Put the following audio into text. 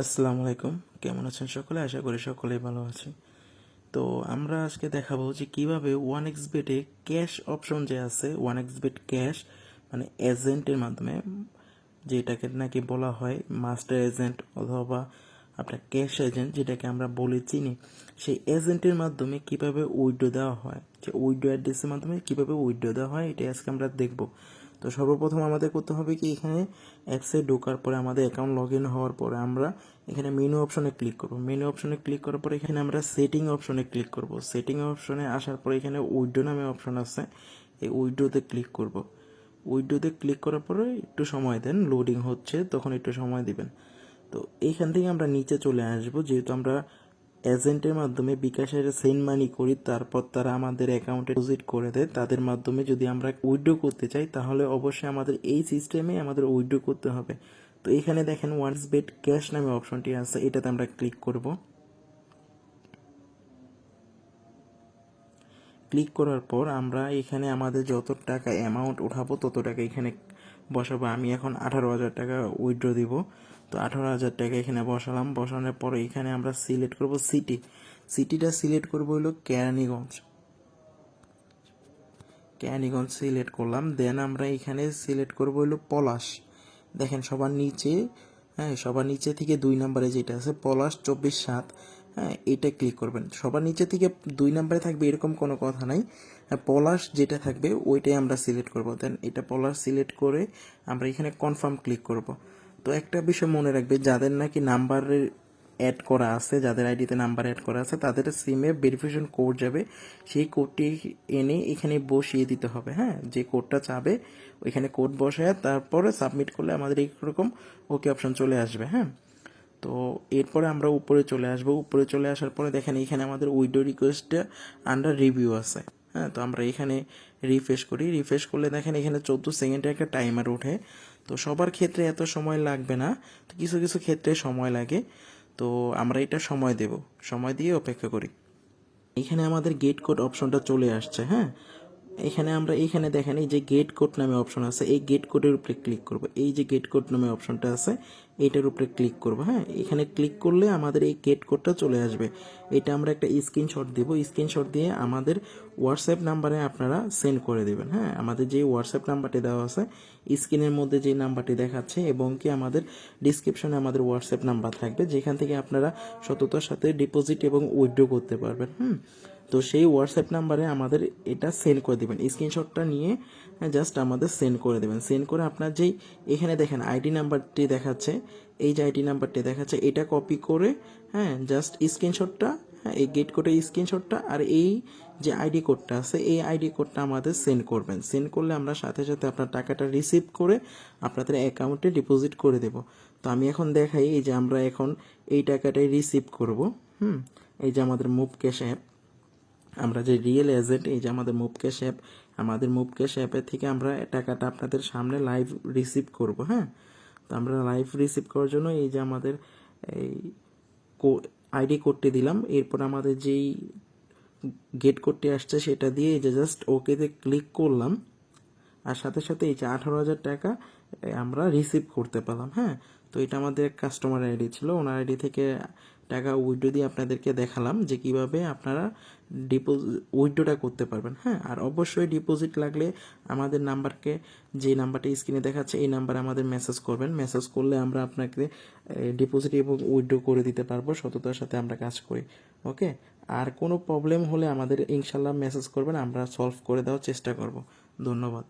আসসালামু আলাইকুম। কেমন আছেন সকলে? আশা করি সকলেই ভালো আছে। তো আমরা আজকে দেখাবো যে কিভাবে ওয়ান এক্স বেটে ক্যাশ অপশন যে আছে, ওয়ান এক্স বেট ক্যাশ মানে এজেন্টের মাধ্যমে, যেটাকে নাকি বলা হয় মাস্টার এজেন্ট অথবা আপনার ক্যাশ এজেন্ট, যেটাকে আমরা বলে চিনি, সেই এজেন্টের মাধ্যমে কিভাবে উইথড্র দেওয়া হয়, যে উইথড্র অ্যাড্রেসের মাধ্যমে কিভাবে উইথড্র দেওয়া হয়, এটাই আজকে আমরা দেখব। তো সর্বপ্রথম আমাদের করতে হবে কি, এখানে অ্যাপসে ঢোকার পরে আমাদের অ্যাকাউন্ট লগ ইন হওয়ার পরে আমরা এখানে মেনু অপশনে ক্লিক করব। মেনু অপশনে ক্লিক করার পরে এখানে আমরা সেটিং অপশনে ক্লিক করব। সেটিং অপশনে আসার পরে এখানে উইথড্র নামে অপশন আছে, এই উইথড্রতে ক্লিক করব। উইথড্রতে ক্লিক করার পরে একটু সময় দেন, লোডিং হচ্ছে, তখন একটু সময় দিবেন। তো এইখান থেকে আমরা নিচে চলে আসবো, যেহেতু আমরা এজেন্টের মাধ্যমে বিকাশের সেন্ড মানি করি, তারপর তারা আমাদের অ্যাকাউন্টে ডিপোজিট করে দেয়। তাদের মাধ্যমে যদি আমরা উইথড্র করতে চাই, তাহলে অবশ্যই আমাদের এই সিস্টেমে আমাদের উইথড্র করতে হবে। তো এখানে দেখেন ওয়ান্স বেট ক্যাশ নামে অপশনটি আছে, এটাতে আমরা ক্লিক করব। ক্লিক করার পর আমরা এখানে আমাদের যত টাকা অ্যামাউন্ট উঠাবো তত টাকা এখানে বসাবো। আমি এখন 18,000 টাকা উইথড্র দিব। তো 18,000 টাকা এখানে বসালাম। বসানোর পরে এখানে আমরা সিলেক্ট করব সিটি। সিটিটা সিলেক্ট করব হলো কেরানীগঞ্জ। কেরানীগঞ্জ সিলেক্ট করলাম। দেন আমরা এখানে সিলেক্ট করব হলো পলাশ। দেখেন সবার নিচে, হ্যাঁ সবার নিচে থেকে 2 নম্বরে যেটা আছে পলাশ 24/7, হ্যাঁ এটা ক্লিক করবেন। সবার নিচে থেকে 2 নম্বরে থাকবে এরকম কোনো কথা নাই, পলাশ যেটা থাকবে ওইটাই আমরা সিলেক্ট করব। দেন এটা পলাশ সিলেক্ট করে আমরা এখানে কনফার্ম ক্লিক করব। তো একটা বিষয় মনে রাখবে, যাদের নাকি নাম্বারের অ্যাড করা আছে, যাদের আইডিতে নাম্বার অ্যাড করা আছে, তাদের সিমে ভেরিফিকেশন কোড যাবে, সেই কোডটি এনে এখানে বসিয়ে দিতে হবে। হ্যাঁ, যে কোডটা চাবে ওইখানে কোড বসায় তারপরে সাবমিট করলে আমাদের এইরকম ওকে অপশন চলে আসবে। হ্যাঁ, তো এরপরে আমরা উপরে চলে আসব। উপরে চলে আসার পরে দেখেন এখানে আমাদের উইডো রিকোয়েস্টটা আন্ডার রিভিউ আছে। হ্যাঁ, তো আমরা এখানে রিফ্রেশ করি। রিফ্রেশ করলে দেখেন এখানে 14 সেকেন্ডের একটা টাইমার ওঠে। তো সবার ক্ষেত্রে এত সময় লাগবে না, তো কিছু কিছু ক্ষেত্রে সময় লাগে। তো আমরা এটা সময় দেব, সময় দিয়ে অপেক্ষা করি। এখানে আমাদের গেট কোড অপশনটা চলে আসছে। হ্যাঁ, এখানে আমরা এখানে দেখেন এই যে গেট কোড নামে অপশন আছে, এই গেট কোডের উপরে ক্লিক করব। এই যে গেট কোড নামে অপশনটা আছে, এইটার উপরে ক্লিক করব। হ্যাঁ, এখানে ক্লিক করলে আমাদের এই গেট কোডটা চলে আসবে। এটা আমরা একটা স্ক্রিনশট দেব। স্ক্রিনশট দিয়ে আমাদের হোয়াটসঅ্যাপ নাম্বারে আপনারা সেন্ড করে দেবেন। হ্যাঁ, আমাদের যে হোয়াটসঅ্যাপ নাম্বারটি দেওয়া আছে স্ক্রিনের মধ্যে যে নাম্বারটি দেখাচ্ছে, এবং কি আমাদের ডিসক্রিপশনে আমাদের হোয়াটসঅ্যাপ নাম্বার থাকবে, যেখান থেকে আপনারা সততার সাথে ডিপোজিট এবং উইথড্র করতে পারবেন। তো সেই হোয়াটসঅ্যাপ নাম্বারে আমাদের এটা সেন্ড করে দেবেন। স্ক্রিনশটটা নিয়ে জাস্ট আমাদের সেন্ড করে দেবেন। সেন্ড করে আপনার যেই এখানে দেখেন আইডি নাম্বারটি দেখাচ্ছে, এই যে আইডি নাম্বারটি দেখাচ্ছে, এটা কপি করে, হ্যাঁ জাস্ট স্ক্রিনশটটা, হ্যাঁ এই গেট কোডের স্ক্রিনশটটা আর এই যে আইডি কোডটা আছে, এই আইডি কোডটা আমাদের সেন্ড করবেন। সেন্ড করলে আমরা সাথে সাথে আপনার টাকাটা রিসিভ করে আপনাদের অ্যাকাউন্টে ডিপোজিট করে দেব। তো আমি এখন দেখাই, এই যে আমরা এখন এই টাকাটাই রিসিভ করব। এই যে আমাদের মুভ ক্যাশ অ্যাপ, আমরা যে রিয়েল এজেন্ট, এই যে আমাদের মুভ ক্যাশ অ্যাপ, আমাদের মুভ ক্যাশ অ্যাপের থেকে আমরা টাকাটা আপনাদের সামনে লাইভ রিসিভ করব। হ্যাঁ, তো আমরা লাইভ রিসিভ করার জন্য এই যে আমাদের এই আইডি কোডটি দিলাম। এরপর আমাদের যেই গেট কোডটি আসছে সেটা দিয়ে এই যে জাস্ট ওকেতে ক্লিক করলাম, আর সাথে সাথে এই যে 18,000 টাকা আমরা রিসিভ করতে পেলাম। হ্যাঁ, তো এটা আমাদের কাস্টমার আইডি ছিল, ওনার আইডি থেকে টাকা উইথড্র দিয়ে আপনাদেরকে দেখালাম যে কিভাবে আপনারা উইথড্রটা করতে পারবেন। হ্যাঁ, আর অবশ্যই ডিপোজিট লাগলে আমাদের নাম্বারকে, যে নাম্বারটা স্ক্রিনে দেখাচ্ছে এই নাম্বারে আমাদের মেসেজ করবেন। মেসেজ করলে আমরা আপনাকে ডিপোজিট এবং উইথড্র করে দিতে পারবো। সততার সাথে আমরা কাজ করি। ওকে, আর কোনো প্রবলেম হলে আমাদের ইনশাল্লাহ মেসেজ করবেন, আমরা সলভ করে দেওয়ার চেষ্টা করব। ধন্যবাদ।